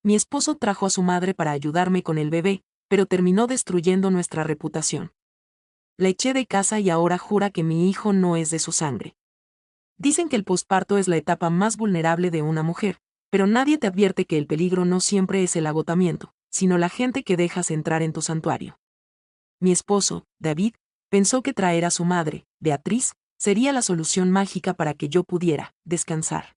Mi esposo trajo a su madre para ayudarme con el bebé, pero terminó destruyendo nuestra reputación. La eché de casa y ahora jura que mi hijo no es de su sangre. Dicen que el posparto es la etapa más vulnerable de una mujer, pero nadie te advierte que el peligro no siempre es el agotamiento, sino la gente que dejas entrar en tu santuario. Mi esposo, David, pensó que traer a su madre, Beatriz, sería la solución mágica para que yo pudiera descansar.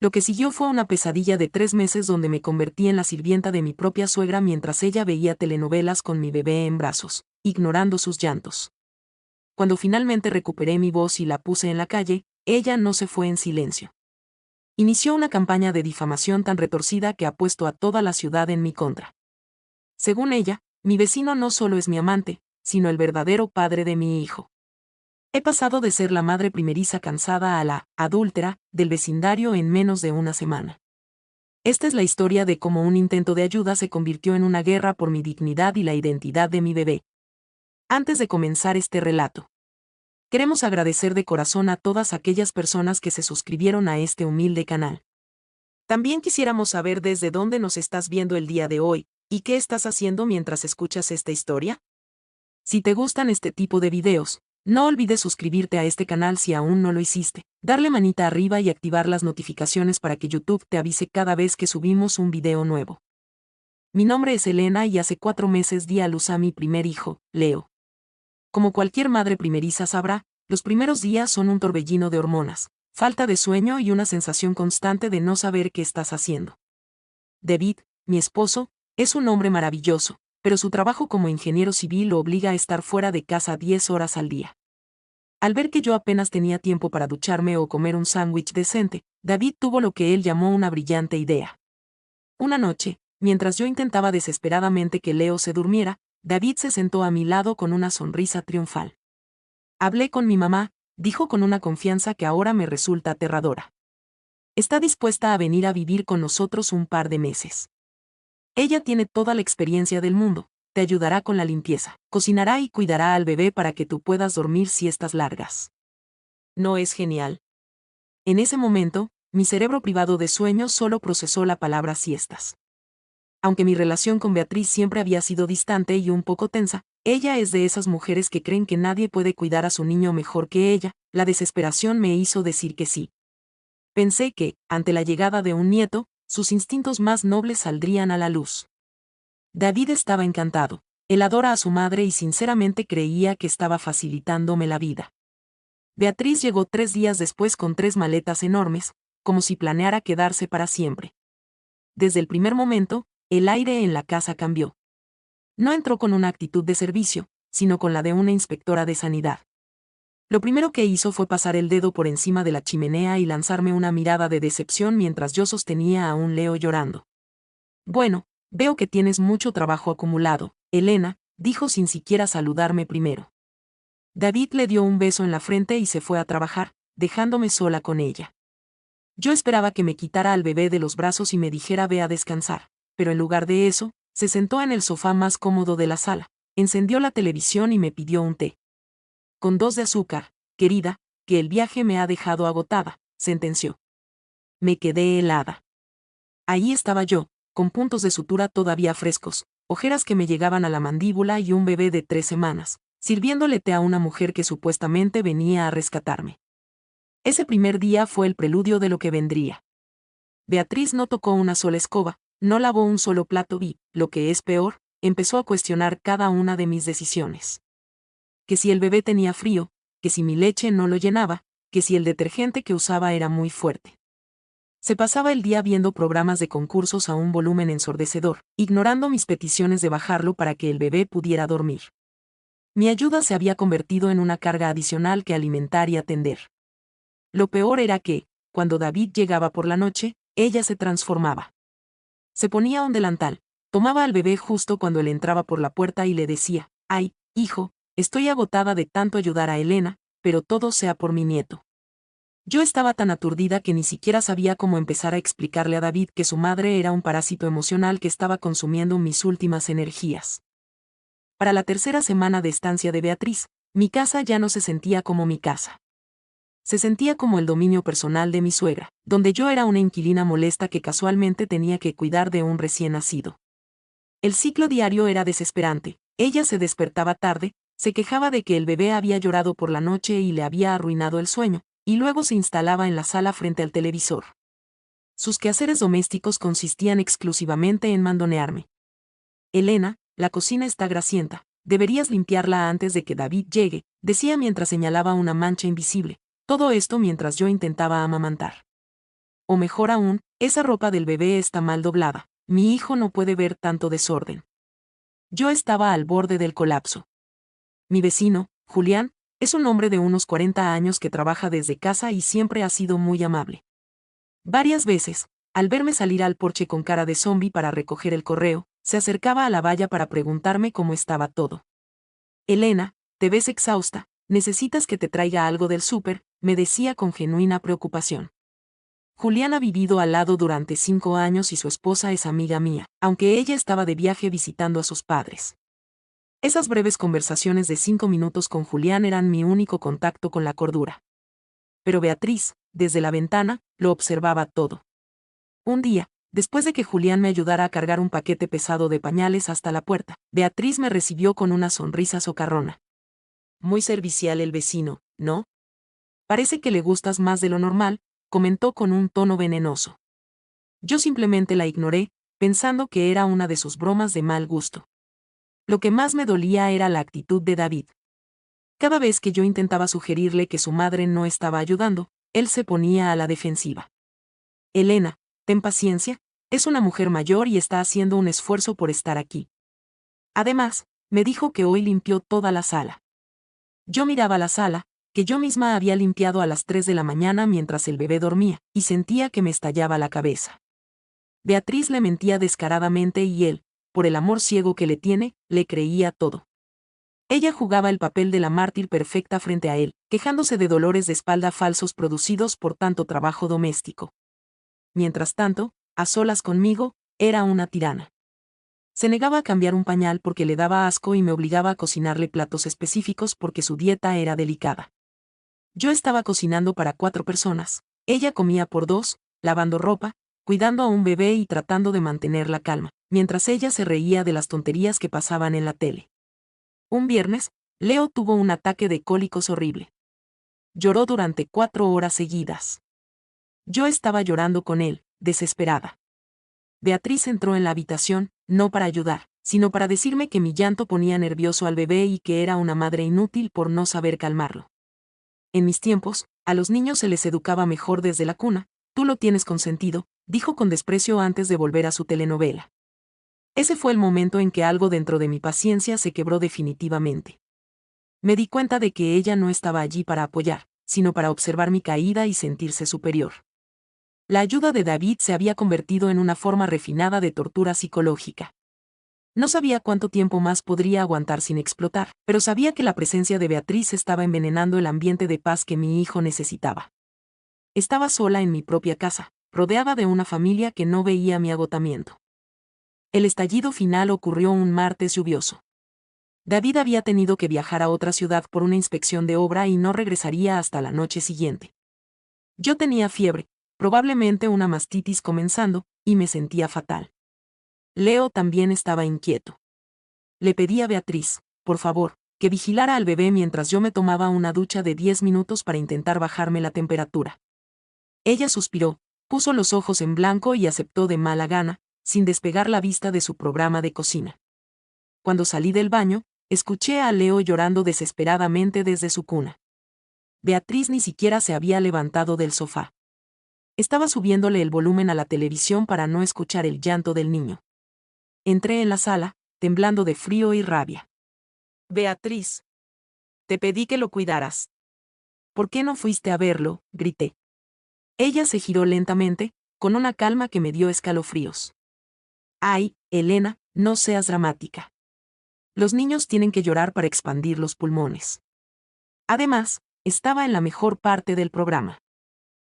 Lo que siguió fue una pesadilla de 3 meses donde me convertí en la sirvienta de mi propia suegra mientras ella veía telenovelas con mi bebé en brazos, ignorando sus llantos. Cuando finalmente recuperé mi voz y la puse en la calle, ella no se fue en silencio. Inició una campaña de difamación tan retorcida que ha puesto a toda la ciudad en mi contra. Según ella, mi vecino no solo es mi amante, sino el verdadero padre de mi hijo. He pasado de ser la madre primeriza cansada a la adúltera del vecindario en menos de una semana. Esta es la historia de cómo un intento de ayuda se convirtió en una guerra por mi dignidad y la identidad de mi bebé. Antes de comenzar este relato, queremos agradecer de corazón a todas aquellas personas que se suscribieron a este humilde canal. También quisiéramos saber desde dónde nos estás viendo el día de hoy, y qué estás haciendo mientras escuchas esta historia. Si te gustan este tipo de videos, no olvides suscribirte a este canal si aún no lo hiciste, darle manita arriba y activar las notificaciones para que YouTube te avise cada vez que subimos un video nuevo. Mi nombre es Elena y hace 4 meses di a luz a mi primer hijo, Leo. Como cualquier madre primeriza sabrá, los primeros días son un torbellino de hormonas, falta de sueño y una sensación constante de no saber qué estás haciendo. David, mi esposo, es un hombre maravilloso, pero su trabajo como ingeniero civil lo obliga a estar fuera de casa 10 horas al día. Al ver que yo apenas tenía tiempo para ducharme o comer un sándwich decente, David tuvo lo que él llamó una brillante idea. Una noche, mientras yo intentaba desesperadamente que Leo se durmiera, David se sentó a mi lado con una sonrisa triunfal. Hablé con mi mamá, dijo con una confianza que ahora me resulta aterradora. Está dispuesta a venir a vivir con nosotros un par de meses. Ella tiene toda la experiencia del mundo, te ayudará con la limpieza, cocinará y cuidará al bebé para que tú puedas dormir siestas largas. ¿No es genial? En ese momento, mi cerebro privado de sueño solo procesó la palabra siestas. Aunque mi relación con Beatriz siempre había sido distante y un poco tensa, ella es de esas mujeres que creen que nadie puede cuidar a su niño mejor que ella, la desesperación me hizo decir que sí. Pensé que, ante la llegada de un nieto, sus instintos más nobles saldrían a la luz. David estaba encantado. Él adora a su madre y sinceramente creía que estaba facilitándome la vida. Beatriz llegó 3 días después con 3 maletas enormes, como si planeara quedarse para siempre. Desde el primer momento, el aire en la casa cambió. No entró con una actitud de servicio, sino con la de una inspectora de sanidad. Lo primero que hizo fue pasar el dedo por encima de la chimenea y lanzarme una mirada de decepción mientras yo sostenía a un Leo llorando. Bueno, veo que tienes mucho trabajo acumulado, Elena, dijo sin siquiera saludarme primero. David le dio un beso en la frente y se fue a trabajar, dejándome sola con ella. Yo esperaba que me quitara al bebé de los brazos y me dijera ve a descansar, pero en lugar de eso, se sentó en el sofá más cómodo de la sala, encendió la televisión y me pidió un té. Con 2 de azúcar, querida, que el viaje me ha dejado agotada, sentenció. Me quedé helada. Ahí estaba yo, con puntos de sutura todavía frescos, ojeras que me llegaban a la mandíbula y un bebé de 3 semanas, sirviéndole té a una mujer que supuestamente venía a rescatarme. Ese primer día fue el preludio de lo que vendría. Beatriz no tocó una sola escoba, no lavó un solo plato y, lo que es peor, empezó a cuestionar cada una de mis decisiones. Que si el bebé tenía frío, que si mi leche no lo llenaba, que si el detergente que usaba era muy fuerte. Se pasaba el día viendo programas de concursos a un volumen ensordecedor, ignorando mis peticiones de bajarlo para que el bebé pudiera dormir. Mi ayuda se había convertido en una carga adicional que alimentar y atender. Lo peor era que, cuando David llegaba por la noche, ella se transformaba. Se ponía un delantal, tomaba al bebé justo cuando él entraba por la puerta y le decía, «Ay, hijo, estoy agotada de tanto ayudar a Elena, pero todo sea por mi nieto». Yo estaba tan aturdida que ni siquiera sabía cómo empezar a explicarle a David que su madre era un parásito emocional que estaba consumiendo mis últimas energías. Para la tercera semana de estancia de Beatriz, mi casa ya no se sentía como mi casa. se sentía como el dominio personal de mi suegra, donde yo era una inquilina molesta que casualmente tenía que cuidar de un recién nacido. El ciclo diario era desesperante. Ella se despertaba tarde, se quejaba de que el bebé había llorado por la noche y le había arruinado el sueño, y luego se instalaba en la sala frente al televisor. Sus quehaceres domésticos consistían exclusivamente en mandonearme. Elena, la cocina está grasienta, deberías limpiarla antes de que David llegue, decía mientras señalaba una mancha invisible, todo esto mientras yo intentaba amamantar. O mejor aún, esa ropa del bebé está mal doblada, mi hijo no puede ver tanto desorden. Yo estaba al borde del colapso. Mi vecino, Julián, es un hombre de unos 40 años que trabaja desde casa y siempre ha sido muy amable. Varias veces, al verme salir al porche con cara de zombi para recoger el correo, se acercaba a la valla para preguntarme cómo estaba todo. Elena, te ves exhausta, necesitas que te traiga algo del súper, me decía con genuina preocupación. Julián ha vivido al lado durante 5 años y su esposa es amiga mía, aunque ella estaba de viaje visitando a sus padres. Esas breves conversaciones de 5 minutos con Julián eran mi único contacto con la cordura. Pero Beatriz, desde la ventana, lo observaba todo. Un día, después de que Julián me ayudara a cargar un paquete pesado de pañales hasta la puerta, Beatriz me recibió con una sonrisa socarrona. Muy servicial el vecino, ¿no? Parece que le gustas más de lo normal, comentó con un tono venenoso. Yo simplemente la ignoré, pensando que era una de sus bromas de mal gusto. Lo que más me dolía era la actitud de David. Cada vez que yo intentaba sugerirle que su madre no estaba ayudando, él se ponía a la defensiva. Elena, ten paciencia, es una mujer mayor y está haciendo un esfuerzo por estar aquí. Además, me dijo que hoy limpió toda la sala. Yo miraba la sala, que yo misma había limpiado a las 3 de la mañana mientras el bebé dormía, y sentía que me estallaba la cabeza. Beatriz le mentía descaradamente y él, por el amor ciego que le tiene, le creía todo. Ella jugaba el papel de la mártir perfecta frente a él, quejándose de dolores de espalda falsos producidos por tanto trabajo doméstico. Mientras tanto, a solas conmigo, era una tirana. Se negaba a cambiar un pañal porque le daba asco y me obligaba a cocinarle platos específicos porque su dieta era delicada. Yo estaba cocinando para 4 personas, ella comía por 2, lavando ropa, cuidando a un bebé y tratando de mantener la calma, mientras ella se reía de las tonterías que pasaban en la tele. Un viernes, Leo tuvo un ataque de cólicos horrible. Lloró durante 4 horas seguidas. Yo estaba llorando con él, desesperada. Beatriz entró en la habitación, no para ayudar, sino para decirme que mi llanto ponía nervioso al bebé y que era una madre inútil por no saber calmarlo. En mis tiempos, a los niños se les educaba mejor desde la cuna, tú lo tienes consentido, dijo con desprecio antes de volver a su telenovela. Ese fue el momento en que algo dentro de mi paciencia se quebró definitivamente. Me di cuenta de que ella no estaba allí para apoyar, sino para observar mi caída y sentirse superior. La ayuda de David se había convertido en una forma refinada de tortura psicológica. No sabía cuánto tiempo más podría aguantar sin explotar, pero sabía que la presencia de Beatriz estaba envenenando el ambiente de paz que mi hijo necesitaba. Estaba sola en mi propia casa, rodeada de una familia que no veía mi agotamiento. El estallido final ocurrió un martes lluvioso. David había tenido que viajar a otra ciudad por una inspección de obra y no regresaría hasta la noche siguiente. Yo tenía fiebre, probablemente una mastitis comenzando, y me sentía fatal. Leo también estaba inquieto. Le pedí a Beatriz, por favor, que vigilara al bebé mientras yo me tomaba una ducha de 10 minutos para intentar bajarme la temperatura. Ella suspiró, puso los ojos en blanco y aceptó de mala gana, sin despegar la vista de su programa de cocina. Cuando salí del baño, escuché a Leo llorando desesperadamente desde su cuna. Beatriz ni siquiera se había levantado del sofá. Estaba subiéndole el volumen a la televisión para no escuchar el llanto del niño. Entré en la sala, temblando de frío y rabia. Beatriz. Te pedí que lo cuidaras. ¿Por qué no fuiste a verlo?, grité. Ella se giró lentamente, con una calma que me dio escalofríos. Ay, Elena, no seas dramática. Los niños tienen que llorar para expandir los pulmones. Además, estaba en la mejor parte del programa.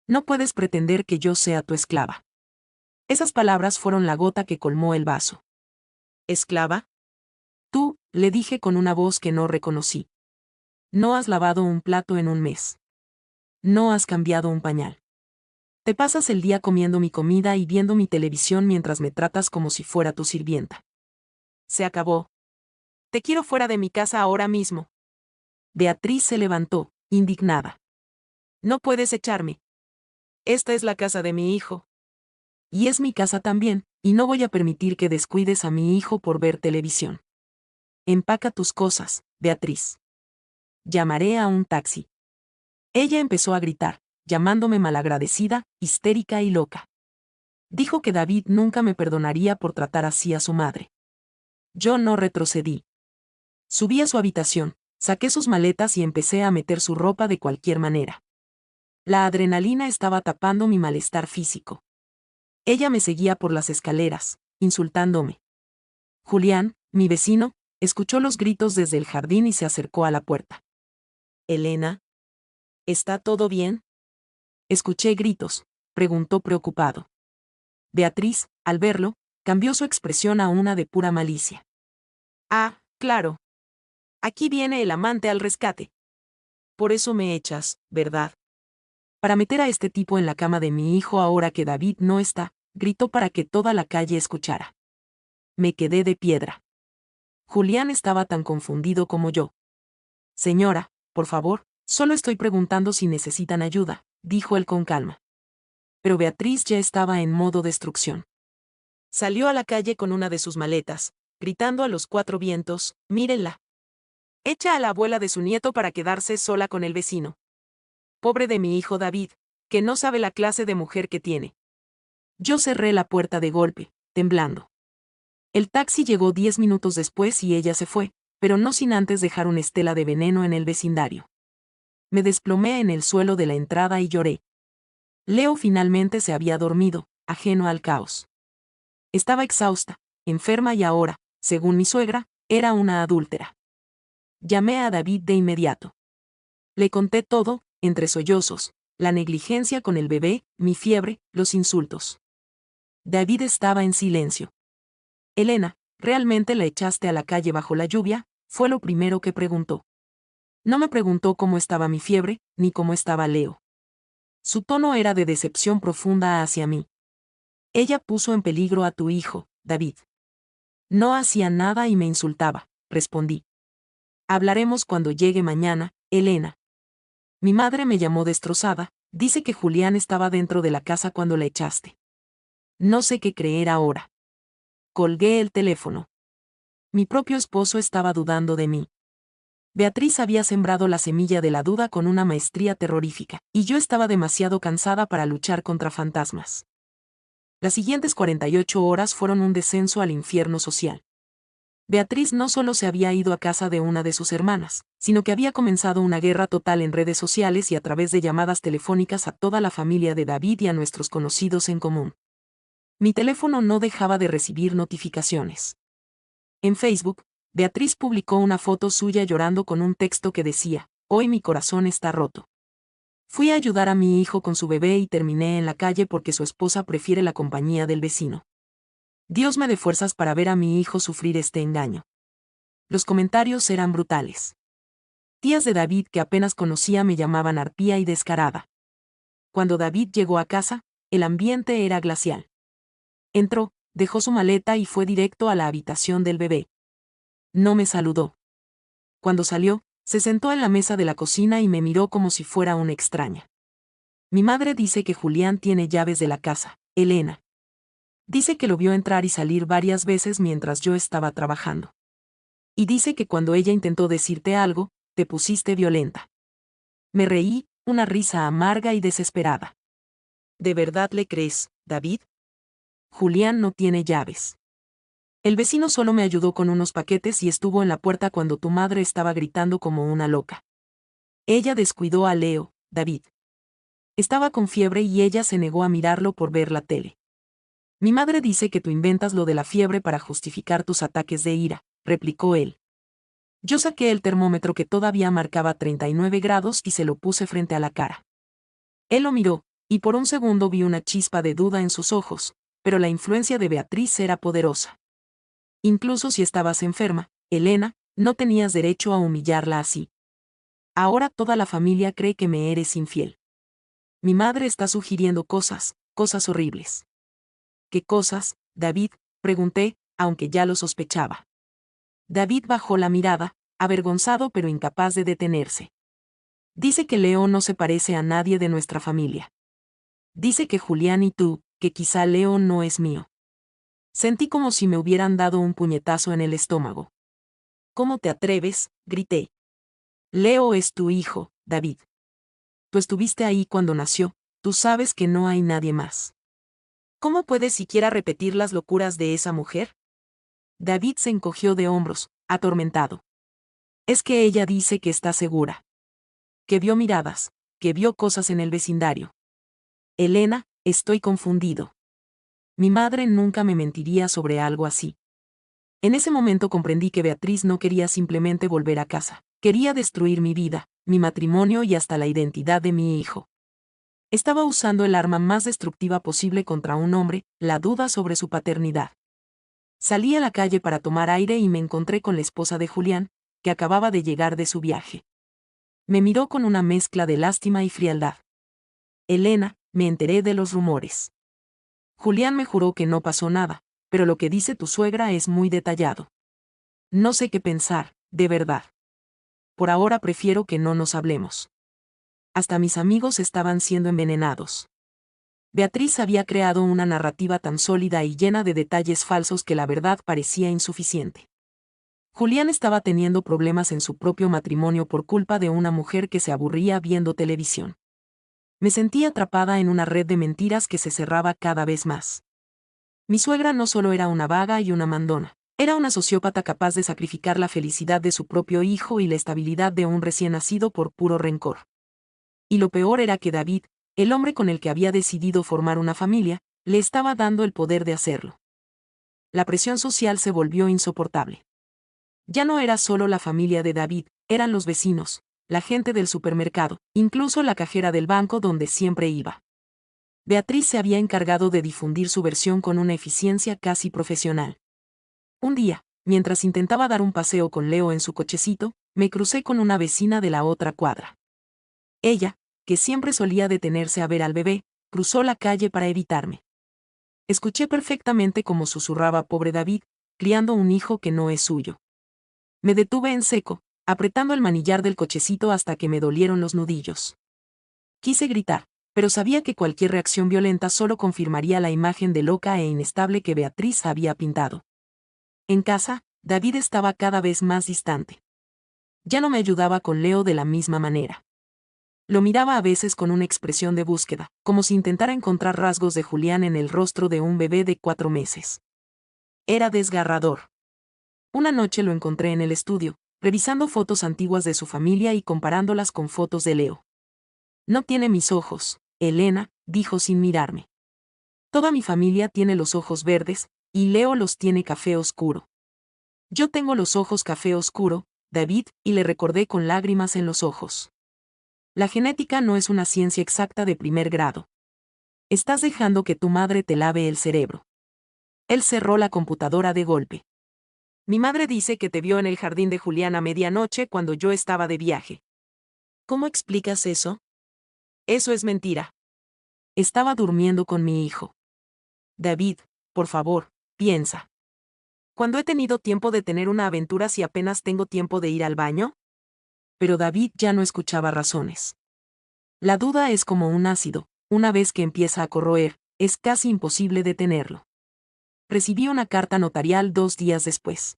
No puedes pretender que yo sea tu esclava. Esas palabras fueron la gota que colmó el vaso. ¿Esclava? Tú, le dije con una voz que no reconocí. No has lavado un plato en un mes. No has cambiado un pañal. Te pasas el día comiendo mi comida y viendo mi televisión mientras me tratas como si fuera tu sirvienta. Se acabó. Te quiero fuera de mi casa ahora mismo. Beatriz se levantó, indignada. No puedes echarme. Esta es la casa de mi hijo. Y es mi casa también, y no voy a permitir que descuides a mi hijo por ver televisión. Empaca tus cosas, Beatriz. Llamaré a un taxi. Ella empezó a gritar, llamándome malagradecida, histérica y loca. Dijo que David nunca me perdonaría por tratar así a su madre. Yo no retrocedí. Subí a su habitación, saqué sus maletas y empecé a meter su ropa de cualquier manera. La adrenalina estaba tapando mi malestar físico. Ella me seguía por las escaleras, insultándome. Julián, mi vecino, escuchó los gritos desde el jardín y se acercó a la puerta. Elena, ¿está todo bien? Escuché gritos, preguntó preocupado. Beatriz, al verlo, cambió su expresión a una de pura malicia. Ah, claro. Aquí viene el amante al rescate. Por eso me echas, ¿verdad? Para meter a este tipo en la cama de mi hijo ahora que David no está, gritó para que toda la calle escuchara. Me quedé de piedra. Julián estaba tan confundido como yo. Señora, por favor, solo estoy preguntando si necesitan ayuda, dijo él con calma. Pero Beatriz ya estaba en modo destrucción. Salió a la calle con una de sus maletas, gritando a los cuatro vientos, mírenla. Echa a la abuela de su nieto para quedarse sola con el vecino. Pobre de mi hijo David, que no sabe la clase de mujer que tiene. Yo cerré la puerta de golpe, temblando. El taxi llegó 10 minutos después y ella se fue, pero no sin antes dejar una estela de veneno en el vecindario. Me desplomé en el suelo de la entrada y lloré. Leo finalmente se había dormido, ajeno al caos. Estaba exhausta, enferma y ahora, según mi suegra, era una adúltera. Llamé a David de inmediato. Le conté todo, entre sollozos, la negligencia con el bebé, mi fiebre, los insultos. David estaba en silencio. Elena, ¿realmente la echaste a la calle bajo la lluvia?, fue lo primero que preguntó. No me preguntó cómo estaba mi fiebre, ni cómo estaba Leo. Su tono era de decepción profunda hacia mí. Ella puso en peligro a tu hijo, David. No hacía nada y me insultaba, respondí. Hablaremos cuando llegue mañana, Elena. Mi madre me llamó destrozada, dice que Julián estaba dentro de la casa cuando la echaste. No sé qué creer ahora. Colgué el teléfono. Mi propio esposo estaba dudando de mí. Beatriz había sembrado la semilla de la duda con una maestría terrorífica, y yo estaba demasiado cansada para luchar contra fantasmas. Las siguientes 48 horas fueron un descenso al infierno social. Beatriz no solo se había ido a casa de una de sus hermanas, sino que había comenzado una guerra total en redes sociales y a través de llamadas telefónicas a toda la familia de David y a nuestros conocidos en común. Mi teléfono no dejaba de recibir notificaciones. En Facebook, Beatriz publicó una foto suya llorando con un texto que decía, «Hoy mi corazón está roto». Fui a ayudar a mi hijo con su bebé y terminé en la calle porque su esposa prefiere la compañía del vecino. Dios me dé fuerzas para ver a mi hijo sufrir este engaño. Los comentarios eran brutales. Tías de David que apenas conocía me llamaban arpía y descarada. Cuando David llegó a casa, el ambiente era glacial. Entró, dejó su maleta y fue directo a la habitación del bebé. No me saludó. Cuando salió, se sentó en la mesa de la cocina y me miró como si fuera una extraña. Mi madre dice que Julián tiene llaves de la casa, Elena. Dice que lo vio entrar y salir varias veces mientras yo estaba trabajando. Y dice que cuando ella intentó decirte algo, te pusiste violenta. Me reí, una risa amarga y desesperada. ¿De verdad le crees, David? Julián no tiene llaves. El vecino solo me ayudó con unos paquetes y estuvo en la puerta cuando tu madre estaba gritando como una loca. Ella descuidó a Leo, David. Estaba con fiebre y ella se negó a mirarlo por ver la tele. Mi madre dice que tú inventas lo de la fiebre para justificar tus ataques de ira, replicó él. Yo saqué el termómetro que todavía marcaba 39 grados y se lo puse frente a la cara. Él lo miró, y por un segundo vi una chispa de duda en sus ojos, pero la influencia de Beatriz era poderosa. Incluso si estabas enferma, Elena, no tenías derecho a humillarla así. Ahora toda la familia cree que me eres infiel. Mi madre está sugiriendo cosas horribles. ¿Qué cosas, David?, pregunté, aunque ya lo sospechaba. David bajó la mirada, avergonzado pero incapaz de detenerse. Dice que Leo no se parece a nadie de nuestra familia. Dice que Julián y tú, que quizá Leo no es mío. Sentí como si me hubieran dado un puñetazo en el estómago. ¿Cómo te atreves?, grité. Leo es tu hijo, David. Tú estuviste ahí cuando nació, tú sabes que no hay nadie más. ¿Cómo puedes siquiera repetir las locuras de esa mujer? David se encogió de hombros, atormentado. Es que ella dice que está segura. Que vio miradas, que vio cosas en el vecindario. Elena, estoy confundido. Mi madre nunca me mentiría sobre algo así. En ese momento comprendí que Beatriz no quería simplemente volver a casa. Quería destruir mi vida, mi matrimonio y hasta la identidad de mi hijo. Estaba usando el arma más destructiva posible contra un hombre, la duda sobre su paternidad. Salí a la calle para tomar aire y me encontré con la esposa de Julián, que acababa de llegar de su viaje. Me miró con una mezcla de lástima y frialdad. Elena, me enteré de los rumores. Julián me juró que no pasó nada, pero lo que dice tu suegra es muy detallado. No sé qué pensar, de verdad. Por ahora prefiero que no nos hablemos. Hasta mis amigos estaban siendo envenenados. Beatriz había creado una narrativa tan sólida y llena de detalles falsos que la verdad parecía insuficiente. Julián estaba teniendo problemas en su propio matrimonio por culpa de una mujer que se aburría viendo televisión. Me sentí atrapada en una red de mentiras que se cerraba cada vez más. Mi suegra no solo era una vaga y una mandona, era una sociópata capaz de sacrificar la felicidad de su propio hijo y la estabilidad de un recién nacido por puro rencor. Y lo peor era que David, el hombre con el que había decidido formar una familia, le estaba dando el poder de hacerlo. La presión social se volvió insoportable. Ya no era solo la familia de David, eran los vecinos, la gente del supermercado, incluso la cajera del banco donde siempre iba. Beatriz se había encargado de difundir su versión con una eficiencia casi profesional. Un día, mientras intentaba dar un paseo con Leo en su cochecito, me crucé con una vecina de la otra cuadra. Ella, que siempre solía detenerse a ver al bebé, cruzó la calle para evitarme. Escuché perfectamente cómo susurraba pobre David, criando un hijo que no es suyo. Me detuve en seco, apretando el manillar del cochecito hasta que me dolieron los nudillos. Quise gritar, pero sabía que cualquier reacción violenta solo confirmaría la imagen de loca e inestable que Beatriz había pintado. En casa, David estaba cada vez más distante. Ya no me ayudaba con Leo de la misma manera. Lo miraba a veces con una expresión de búsqueda, como si intentara encontrar rasgos de Julián en el rostro de un bebé de 4 meses. Era desgarrador. Una noche lo encontré en el estudio, revisando fotos antiguas de su familia y comparándolas con fotos de Leo. No tiene mis ojos, Elena, dijo sin mirarme. Toda mi familia tiene los ojos verdes, y Leo los tiene café oscuro. Yo tengo los ojos café oscuro, David, y le recordé con lágrimas en los ojos. La genética no es una ciencia exacta de primer grado. Estás dejando que tu madre te lave el cerebro. Él cerró la computadora de golpe. Mi madre dice que te vio en el jardín de Julián a medianoche cuando yo estaba de viaje. ¿Cómo explicas eso? Eso es mentira. Estaba durmiendo con mi hijo. David, por favor, piensa. ¿Cuándo he tenido tiempo de tener una aventura si apenas tengo tiempo de ir al baño? Pero David ya no escuchaba razones. La duda es como un ácido, una vez que empieza a corroer, es casi imposible detenerlo. Recibí una carta notarial 2 días después.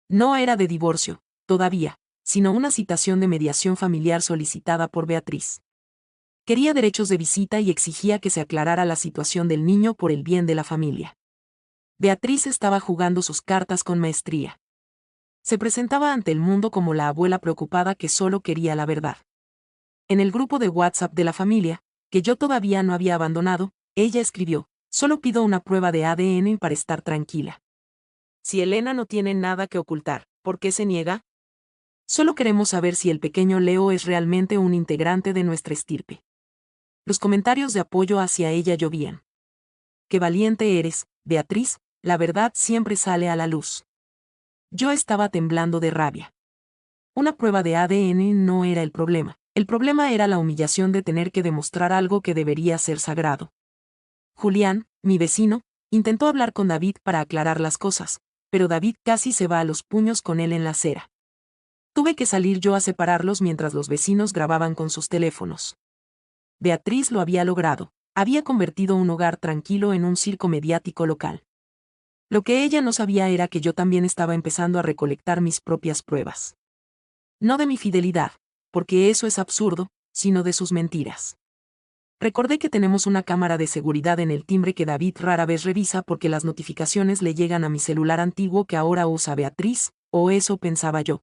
No era de divorcio, todavía, sino una citación de mediación familiar solicitada por Beatriz. Quería derechos de visita y exigía que se aclarara la situación del niño por el bien de la familia. Beatriz estaba jugando sus cartas con maestría. Se presentaba ante el mundo como la abuela preocupada que solo quería la verdad. En el grupo de WhatsApp de la familia, que yo todavía no había abandonado, ella escribió: solo pido una prueba de ADN para estar tranquila. Si Elena no tiene nada que ocultar, ¿por qué se niega? Solo queremos saber si el pequeño Leo es realmente un integrante de nuestra estirpe. Los comentarios de apoyo hacia ella llovían. Qué valiente eres, Beatriz, la verdad siempre sale a la luz. Yo estaba temblando de rabia. Una prueba de ADN no era el problema, El problema era la humillación de tener que demostrar algo que debería ser sagrado. Julián, mi vecino, intentó hablar con David para aclarar las cosas, pero David casi se va a los puños con él en la acera. Tuve que salir yo a separarlos mientras los vecinos grababan con sus teléfonos. Beatriz lo había logrado. Había convertido un hogar tranquilo en un circo mediático local. Lo que ella no sabía era que yo también estaba empezando a recolectar mis propias pruebas. No de mi fidelidad, porque eso es absurdo, sino de sus mentiras. Recordé que tenemos una cámara de seguridad en el timbre que David rara vez revisa porque las notificaciones le llegan a mi celular antiguo que ahora usa Beatriz, o eso pensaba yo.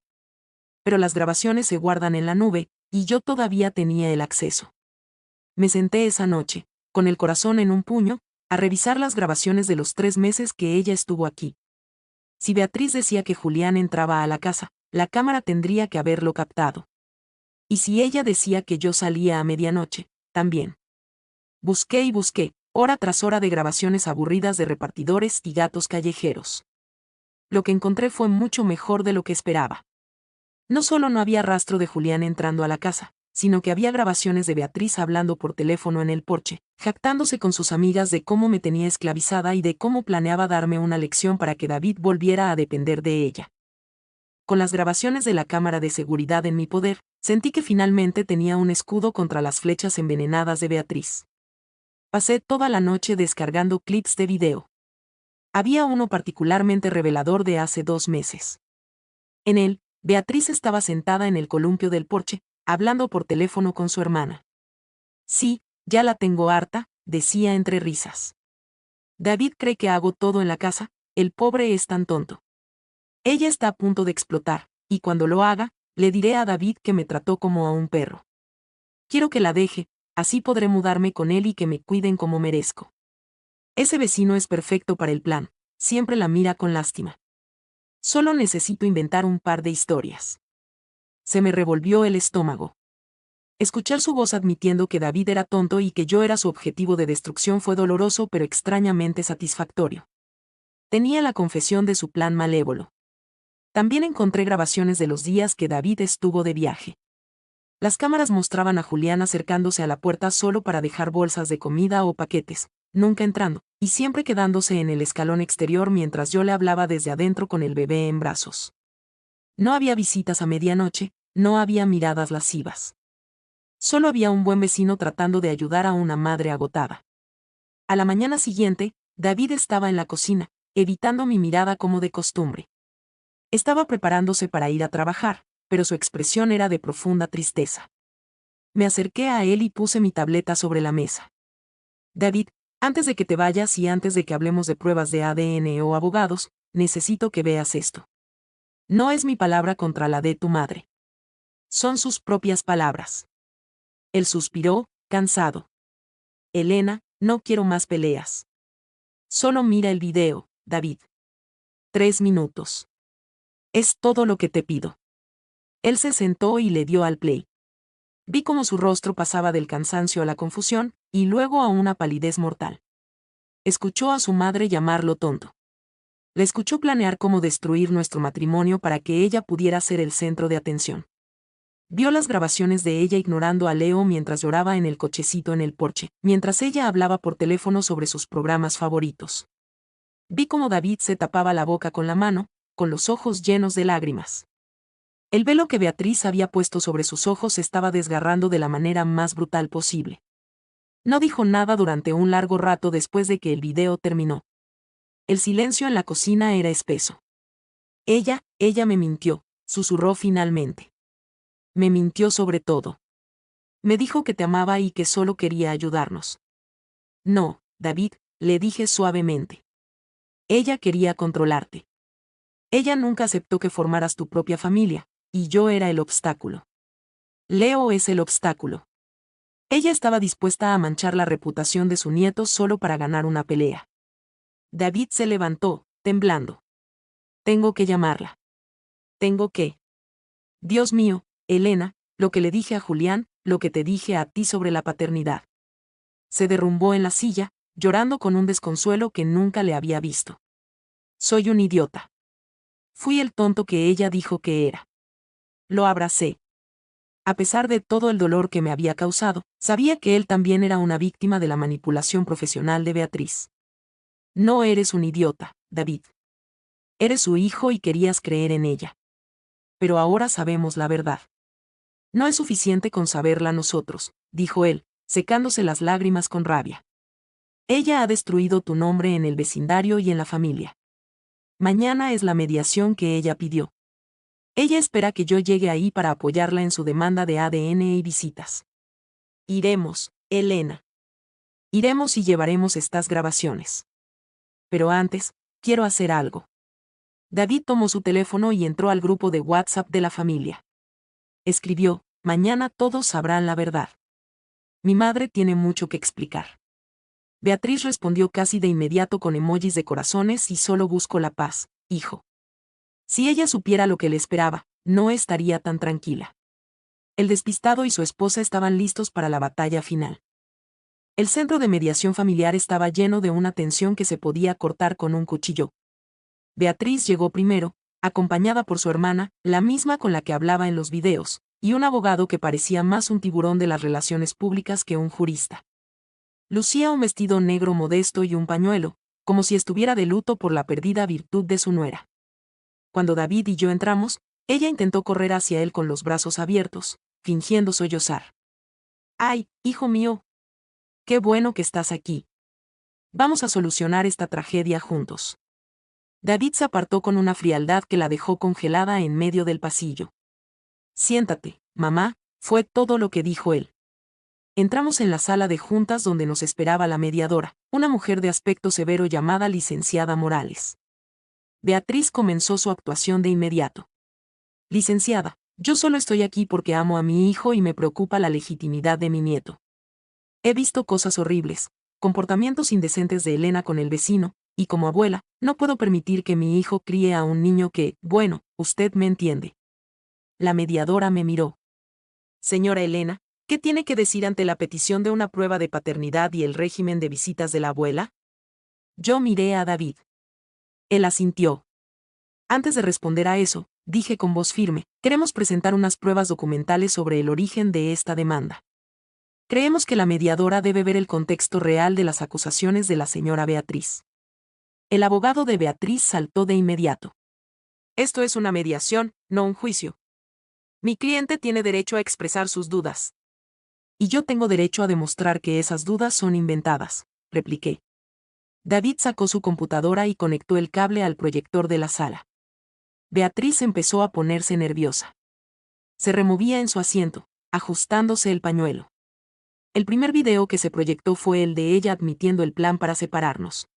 Pero las grabaciones se guardan en la nube, y yo todavía tenía el acceso. Me senté esa noche, con el corazón en un puño, a revisar las grabaciones de los 3 meses que ella estuvo aquí. Si Beatriz decía que Julián entraba a la casa, la cámara tendría que haberlo captado. Y si ella decía que yo salía a medianoche, también. Busqué y busqué, hora tras hora de grabaciones aburridas de repartidores y gatos callejeros. Lo que encontré fue mucho mejor de lo que esperaba. No solo no había rastro de Julián entrando a la casa, sino que había grabaciones de Beatriz hablando por teléfono en el porche, jactándose con sus amigas de cómo me tenía esclavizada y de cómo planeaba darme una lección para que David volviera a depender de ella. Con las grabaciones de la cámara de seguridad en mi poder, sentí que finalmente tenía un escudo contra las flechas envenenadas de Beatriz. Pasé toda la noche descargando clips de video. Había uno particularmente revelador de hace 2 meses. En él, Beatriz estaba sentada en el columpio del porche, hablando por teléfono con su hermana. Sí, ya la tengo harta, decía entre risas. David cree que hago todo en la casa, el pobre es tan tonto. Ella está a punto de explotar, y cuando lo haga, le diré a David que me trató como a un perro. Quiero que la deje, así podré mudarme con él y que me cuiden como merezco. Ese vecino es perfecto para el plan, siempre la mira con lástima. Solo necesito inventar un par de historias. Se me revolvió el estómago. Escuchar su voz admitiendo que David era tonto y que yo era su objetivo de destrucción fue doloroso pero extrañamente satisfactorio. Tenía la confesión de su plan malévolo. También encontré grabaciones de los días que David estuvo de viaje. Las cámaras mostraban a Julián acercándose a la puerta solo para dejar bolsas de comida o paquetes, nunca entrando, y siempre quedándose en el escalón exterior mientras yo le hablaba desde adentro con el bebé en brazos. No había visitas a medianoche, no había miradas lascivas. Solo había un buen vecino tratando de ayudar a una madre agotada. A la mañana siguiente, David estaba en la cocina, evitando mi mirada como de costumbre. Estaba preparándose para ir a trabajar, pero su expresión era de profunda tristeza. Me acerqué a él y puse mi tableta sobre la mesa. David, antes de que te vayas y antes de que hablemos de pruebas de ADN o abogados, necesito que veas esto. No es mi palabra contra la de tu madre. Son sus propias palabras. Él suspiró, cansado. Elena, no quiero más peleas. Solo mira el video, David. 3 minutos. Es todo lo que te pido. Él se sentó y le dio al play. Vi cómo su rostro pasaba del cansancio a la confusión, y luego a una palidez mortal. Escuchó a su madre llamarlo tonto. Le escuchó planear cómo destruir nuestro matrimonio para que ella pudiera ser el centro de atención. Vio las grabaciones de ella ignorando a Leo mientras lloraba en el cochecito en el porche, mientras ella hablaba por teléfono sobre sus programas favoritos. Vi cómo David se tapaba la boca con la mano, con los ojos llenos de lágrimas. El velo que Beatriz había puesto sobre sus ojos se estaba desgarrando de la manera más brutal posible. No dijo nada durante un largo rato después de que el video terminó. El silencio en la cocina era espeso. Ella me mintió, susurró finalmente. Me mintió sobre todo. Me dijo que te amaba y que solo quería ayudarnos. No, David, le dije suavemente. Ella quería controlarte. Ella nunca aceptó que formaras tu propia familia, y yo era el obstáculo. Leo es el obstáculo. Ella estaba dispuesta a manchar la reputación de su nieto solo para ganar una pelea. David se levantó, temblando. Tengo que llamarla. Tengo que. Dios mío, Elena, lo que le dije a Julián, lo que te dije a ti sobre la paternidad. Se derrumbó en la silla, llorando con un desconsuelo que nunca le había visto. Soy un idiota. Fui el tonto que ella dijo que era. Lo abracé. A pesar de todo el dolor que me había causado, sabía que él también era una víctima de la manipulación profesional de Beatriz. No eres un idiota, David. Eres su hijo y querías creer en ella. Pero ahora sabemos la verdad. No es suficiente con saberla nosotros, dijo él, secándose las lágrimas con rabia. Ella ha destruido tu nombre en el vecindario y en la familia. Mañana es la mediación que ella pidió. Ella espera que yo llegue ahí para apoyarla en su demanda de ADN y visitas. Iremos, Elena. Iremos y llevaremos estas grabaciones. Pero antes, quiero hacer algo. David tomó su teléfono y entró al grupo de WhatsApp de la familia. Escribió, mañana todos sabrán la verdad. Mi madre tiene mucho que explicar. Beatriz respondió casi de inmediato con emojis de corazones y solo busco la paz, hijo. Si ella supiera lo que le esperaba, no estaría tan tranquila. El despistado y su esposa estaban listos para la batalla final. El centro de mediación familiar estaba lleno de una tensión que se podía cortar con un cuchillo. Beatriz llegó primero, acompañada por su hermana, la misma con la que hablaba en los videos, y un abogado que parecía más un tiburón de las relaciones públicas que un jurista. Lucía un vestido negro modesto y un pañuelo, como si estuviera de luto por la perdida virtud de su nuera. Cuando David y yo entramos, ella intentó correr hacia él con los brazos abiertos, fingiendo sollozar. ¡Ay, hijo mío! ¡Qué bueno que estás aquí! Vamos a solucionar esta tragedia juntos. David se apartó con una frialdad que la dejó congelada en medio del pasillo. Siéntate, mamá, fue todo lo que dijo él. Entramos en la sala de juntas donde nos esperaba la mediadora, una mujer de aspecto severo llamada licenciada Morales. Beatriz comenzó su actuación de inmediato. Licenciada, yo solo estoy aquí porque amo a mi hijo y me preocupa la legitimidad de mi nieto. He visto cosas horribles, comportamientos indecentes de Elena con el vecino, y como abuela, no puedo permitir que mi hijo críe a un niño que, bueno, usted me entiende. La mediadora me miró. Señora Elena, ¿qué tiene que decir ante la petición de una prueba de paternidad y el régimen de visitas de la abuela? Yo miré a David. Él asintió. Antes de responder a eso, dije con voz firme, queremos presentar unas pruebas documentales sobre el origen de esta demanda. Creemos que la mediadora debe ver el contexto real de las acusaciones de la señora Beatriz. El abogado de Beatriz saltó de inmediato. Esto es una mediación, no un juicio. Mi cliente tiene derecho a expresar sus dudas. Y yo tengo derecho a demostrar que esas dudas son inventadas, repliqué. David sacó su computadora y conectó el cable al proyector de la sala. Beatriz empezó a ponerse nerviosa. Se removía en su asiento, ajustándose el pañuelo. El primer video que se proyectó fue el de ella admitiendo el plan para separarnos.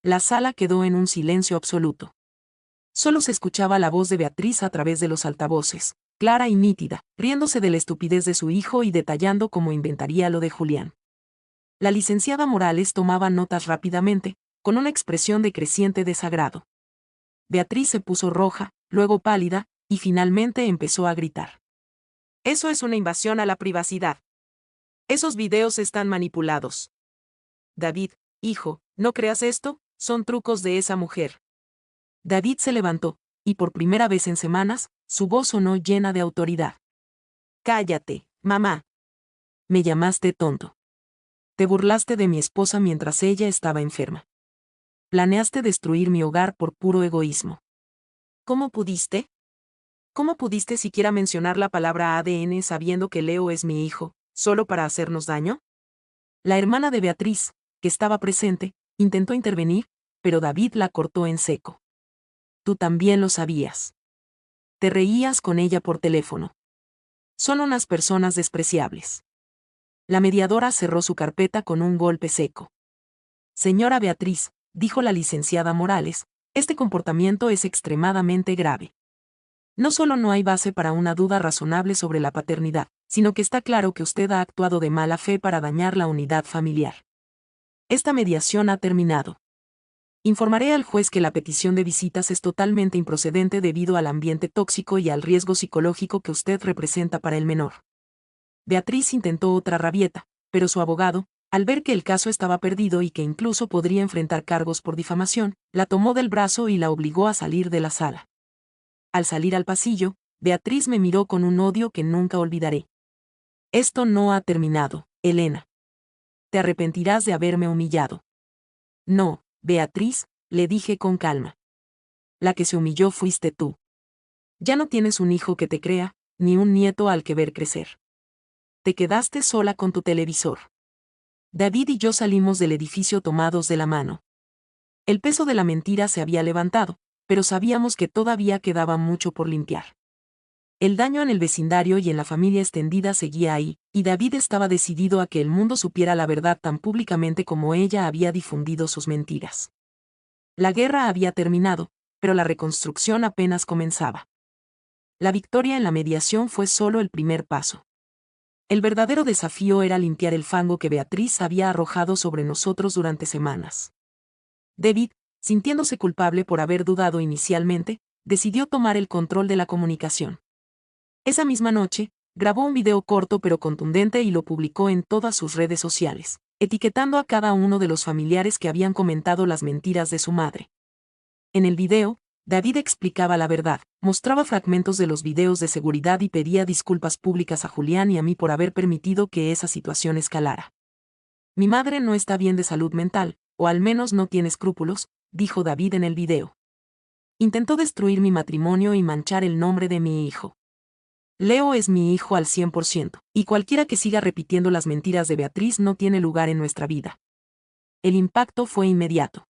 La sala quedó en un silencio absoluto. Solo se escuchaba la voz de Beatriz a través de los altavoces, clara y nítida, riéndose de la estupidez de su hijo y detallando cómo inventaría lo de Julián. La licenciada Morales tomaba notas rápidamente, con una expresión de creciente desagrado. Beatriz se puso roja, luego pálida, y finalmente empezó a gritar. Eso es una invasión a la privacidad. Esos videos están manipulados. David, hijo, ¿no creas esto? Son trucos de esa mujer. David se levantó, y por primera vez en semanas, su voz sonó llena de autoridad. Cállate, mamá. Me llamaste tonto. Te burlaste de mi esposa mientras ella estaba enferma. Planeaste destruir mi hogar por puro egoísmo. ¿Cómo pudiste? ¿Cómo pudiste siquiera mencionar la palabra ADN sabiendo que Leo es mi hijo, solo para hacernos daño? La hermana de Beatriz, que estaba presente, intentó intervenir, pero David la cortó en seco. Tú también lo sabías. Te reías con ella por teléfono. Son unas personas despreciables. La mediadora cerró su carpeta con un golpe seco. Señora Beatriz, dijo la licenciada Morales, este comportamiento es extremadamente grave. No solo no hay base para una duda razonable sobre la paternidad, sino que está claro que usted ha actuado de mala fe para dañar la unidad familiar. Esta mediación ha terminado. Informaré al juez que la petición de visitas es totalmente improcedente debido al ambiente tóxico y al riesgo psicológico que usted representa para el menor. Beatriz intentó otra rabieta, pero su abogado, al ver que el caso estaba perdido y que incluso podría enfrentar cargos por difamación, la tomó del brazo y la obligó a salir de la sala. Al salir al pasillo, Beatriz me miró con un odio que nunca olvidaré. Esto no ha terminado, Elena. Te arrepentirás de haberme humillado. No, Beatriz, le dije con calma. La que se humilló fuiste tú. Ya no tienes un hijo que te crea, ni un nieto al que ver crecer. Te quedaste sola con tu televisor. David y yo salimos del edificio tomados de la mano. El peso de la mentira se había levantado, pero sabíamos que todavía quedaba mucho por limpiar. El daño en el vecindario y en la familia extendida seguía ahí, y David estaba decidido a que el mundo supiera la verdad tan públicamente como ella había difundido sus mentiras. La guerra había terminado, pero la reconstrucción apenas comenzaba. La victoria en la mediación fue solo el primer paso. El verdadero desafío era limpiar el fango que Beatriz había arrojado sobre nosotros durante semanas. David, sintiéndose culpable por haber dudado inicialmente, decidió tomar el control de la comunicación. Esa misma noche, grabó un video corto pero contundente y lo publicó en todas sus redes sociales, etiquetando a cada uno de los familiares que habían comentado las mentiras de su madre. En el video, David explicaba la verdad, mostraba fragmentos de los videos de seguridad y pedía disculpas públicas a Julián y a mí por haber permitido que esa situación escalara. Mi madre no está bien de salud mental, o al menos no tiene escrúpulos, dijo David en el video. Intentó destruir mi matrimonio y manchar el nombre de mi hijo. Leo es mi hijo al 100%, y cualquiera que siga repitiendo las mentiras de Beatriz no tiene lugar en nuestra vida. El impacto fue inmediato.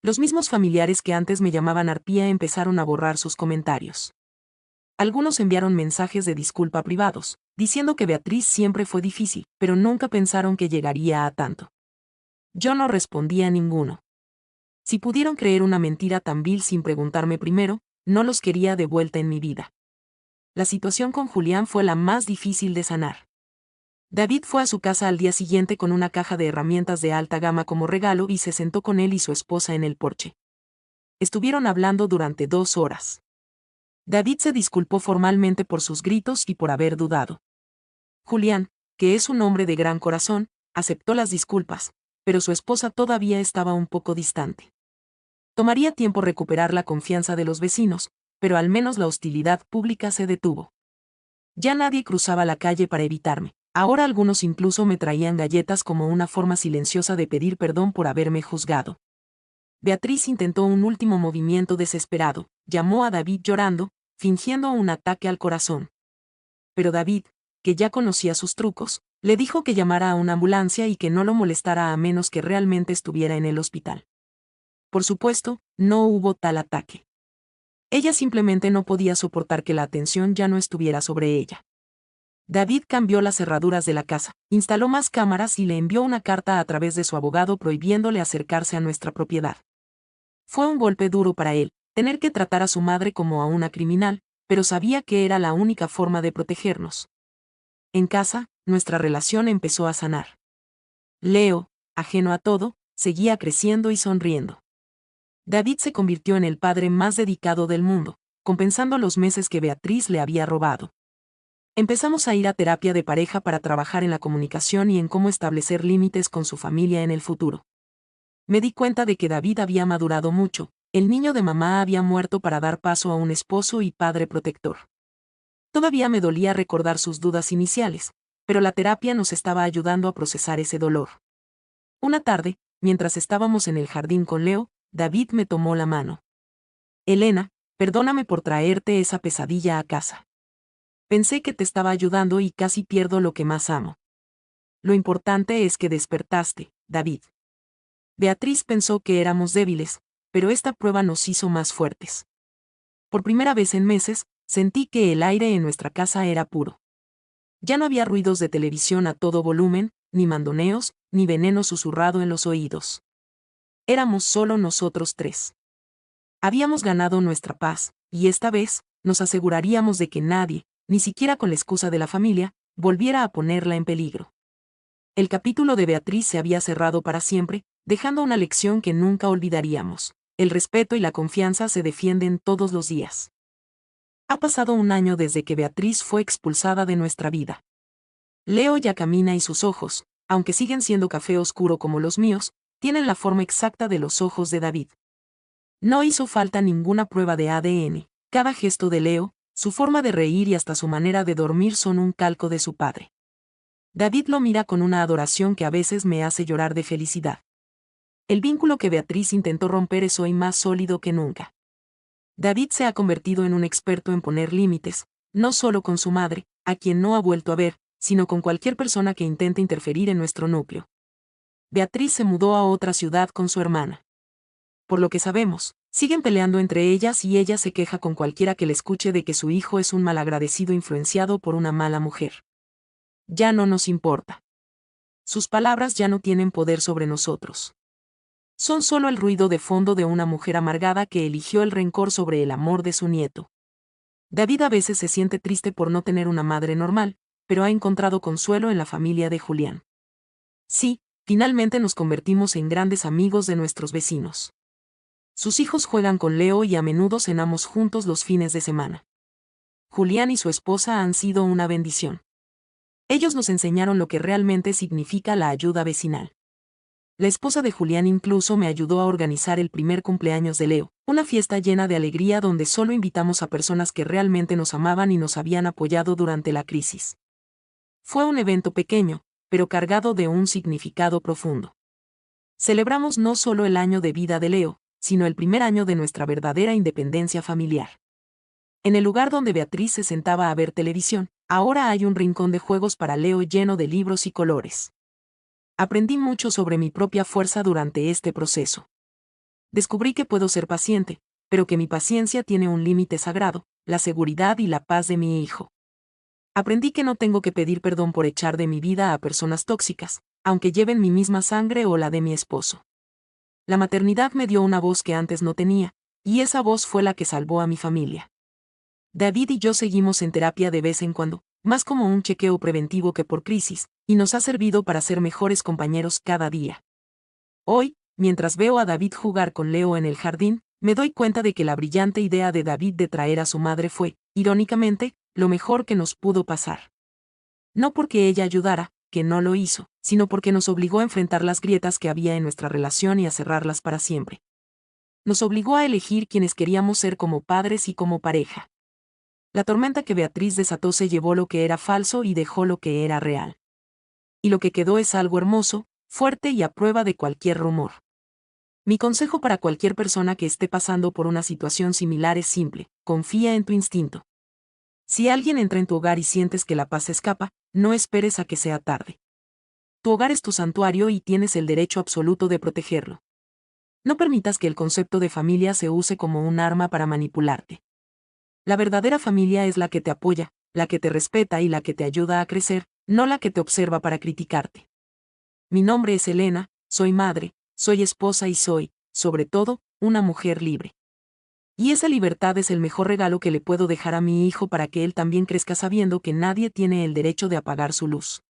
Los mismos familiares que antes me llamaban arpía empezaron a borrar sus comentarios. Algunos enviaron mensajes de disculpa privados, diciendo que Beatriz siempre fue difícil, pero nunca pensaron que llegaría a tanto. Yo no respondía a ninguno. Si pudieron creer una mentira tan vil sin preguntarme primero, no los quería de vuelta en mi vida. La situación con Julián fue la más difícil de sanar. David fue a su casa al día siguiente con una caja de herramientas de alta gama como regalo y se sentó con él y su esposa en el porche. Estuvieron hablando durante 2 horas. David se disculpó formalmente por sus gritos y por haber dudado. Julián, que es un hombre de gran corazón, aceptó las disculpas, pero su esposa todavía estaba un poco distante. Tomaría tiempo recuperar la confianza de los vecinos, pero al menos la hostilidad pública se detuvo. Ya nadie cruzaba la calle para evitarme. Ahora algunos incluso me traían galletas como una forma silenciosa de pedir perdón por haberme juzgado. Beatriz intentó un último movimiento desesperado, llamó a David llorando, fingiendo un ataque al corazón. Pero David, que ya conocía sus trucos, le dijo que llamara a una ambulancia y que no lo molestara a menos que realmente estuviera en el hospital. Por supuesto, no hubo tal ataque. Ella simplemente no podía soportar que la atención ya no estuviera sobre ella. David cambió las cerraduras de la casa, instaló más cámaras y le envió una carta a través de su abogado prohibiéndole acercarse a nuestra propiedad. Fue un golpe duro para él, tener que tratar a su madre como a una criminal, pero sabía que era la única forma de protegernos. En casa, nuestra relación empezó a sanar. Leo, ajeno a todo, seguía creciendo y sonriendo. David se convirtió en el padre más dedicado del mundo, compensando los meses que Beatriz le había robado. Empezamos a ir a terapia de pareja para trabajar en la comunicación y en cómo establecer límites con su familia en el futuro. Me di cuenta de que David había madurado mucho, el niño de mamá había muerto para dar paso a un esposo y padre protector. Todavía me dolía recordar sus dudas iniciales, pero la terapia nos estaba ayudando a procesar ese dolor. Una tarde, mientras estábamos en el jardín con Leo, David me tomó la mano. Elena, perdóname por traerte esa pesadilla a casa. Pensé que te estaba ayudando y casi pierdo lo que más amo. Lo importante es que despertaste, David. Beatriz pensó que éramos débiles, pero esta prueba nos hizo más fuertes. Por primera vez en meses, sentí que el aire en nuestra casa era puro. Ya no había ruidos de televisión a todo volumen, ni mandoneos, ni veneno susurrado en los oídos. Éramos solo nosotros 3. Habíamos ganado nuestra paz, y esta vez, nos aseguraríamos de que nadie, ni siquiera con la excusa de la familia, volviera a ponerla en peligro. El capítulo de Beatriz se había cerrado para siempre, dejando una lección que nunca olvidaríamos. El respeto y la confianza se defienden todos los días. Ha pasado 1 año desde que Beatriz fue expulsada de nuestra vida. Leo ya camina y sus ojos, aunque siguen siendo café oscuro como los míos, tienen la forma exacta de los ojos de David. No hizo falta ninguna prueba de ADN, cada gesto de Leo, Su forma de reír y hasta su manera de dormir son un calco de su padre. David lo mira con una adoración que a veces me hace llorar de felicidad. El vínculo que Beatriz intentó romper es hoy más sólido que nunca. David se ha convertido en un experto en poner límites, no solo con su madre, a quien no ha vuelto a ver, sino con cualquier persona que intente interferir en nuestro núcleo. Beatriz se mudó a otra ciudad con su hermana. Por lo que sabemos, siguen peleando entre ellas y ella se queja con cualquiera que le escuche de que su hijo es un malagradecido influenciado por una mala mujer. Ya no nos importa. Sus palabras ya no tienen poder sobre nosotros. Son solo el ruido de fondo de una mujer amargada que eligió el rencor sobre el amor de su nieto. David a veces se siente triste por no tener una madre normal, pero ha encontrado consuelo en la familia de Julián. Sí, finalmente nos convertimos en grandes amigos de nuestros vecinos. Sus hijos juegan con Leo y a menudo cenamos juntos los fines de semana. Julián y su esposa han sido una bendición. Ellos nos enseñaron lo que realmente significa la ayuda vecinal. La esposa de Julián incluso me ayudó a organizar el primer cumpleaños de Leo, una fiesta llena de alegría donde solo invitamos a personas que realmente nos amaban y nos habían apoyado durante la crisis. Fue un evento pequeño, pero cargado de un significado profundo. Celebramos no solo el año de vida de Leo, sino el primer año de nuestra verdadera independencia familiar. En el lugar donde Beatriz se sentaba a ver televisión, ahora hay un rincón de juegos para Leo lleno de libros y colores. Aprendí mucho sobre mi propia fuerza durante este proceso. Descubrí que puedo ser paciente, pero que mi paciencia tiene un límite sagrado, la seguridad y la paz de mi hijo. Aprendí que no tengo que pedir perdón por echar de mi vida a personas tóxicas, aunque lleven mi misma sangre o la de mi esposo. La maternidad me dio una voz que antes no tenía, y esa voz fue la que salvó a mi familia. David y yo seguimos en terapia de vez en cuando, más como un chequeo preventivo que por crisis, y nos ha servido para ser mejores compañeros cada día. Hoy, mientras veo a David jugar con Leo en el jardín, me doy cuenta de que la brillante idea de David de traer a su madre fue, irónicamente, lo mejor que nos pudo pasar. No porque ella ayudara, que no lo hizo, sino porque nos obligó a enfrentar las grietas que había en nuestra relación y a cerrarlas para siempre. Nos obligó a elegir quienes queríamos ser como padres y como pareja. La tormenta que Beatriz desató se llevó lo que era falso y dejó lo que era real. Y lo que quedó es algo hermoso, fuerte y a prueba de cualquier rumor. Mi consejo para cualquier persona que esté pasando por una situación similar es simple: confía en tu instinto. Si alguien entra en tu hogar y sientes que la paz escapa, no esperes a que sea tarde. Tu hogar es tu santuario y tienes el derecho absoluto de protegerlo. No permitas que el concepto de familia se use como un arma para manipularte. La verdadera familia es la que te apoya, la que te respeta y la que te ayuda a crecer, no la que te observa para criticarte. Mi nombre es Elena, soy madre, soy esposa y soy, sobre todo, una mujer libre. Y esa libertad es el mejor regalo que le puedo dejar a mi hijo para que él también crezca sabiendo que nadie tiene el derecho de apagar su luz.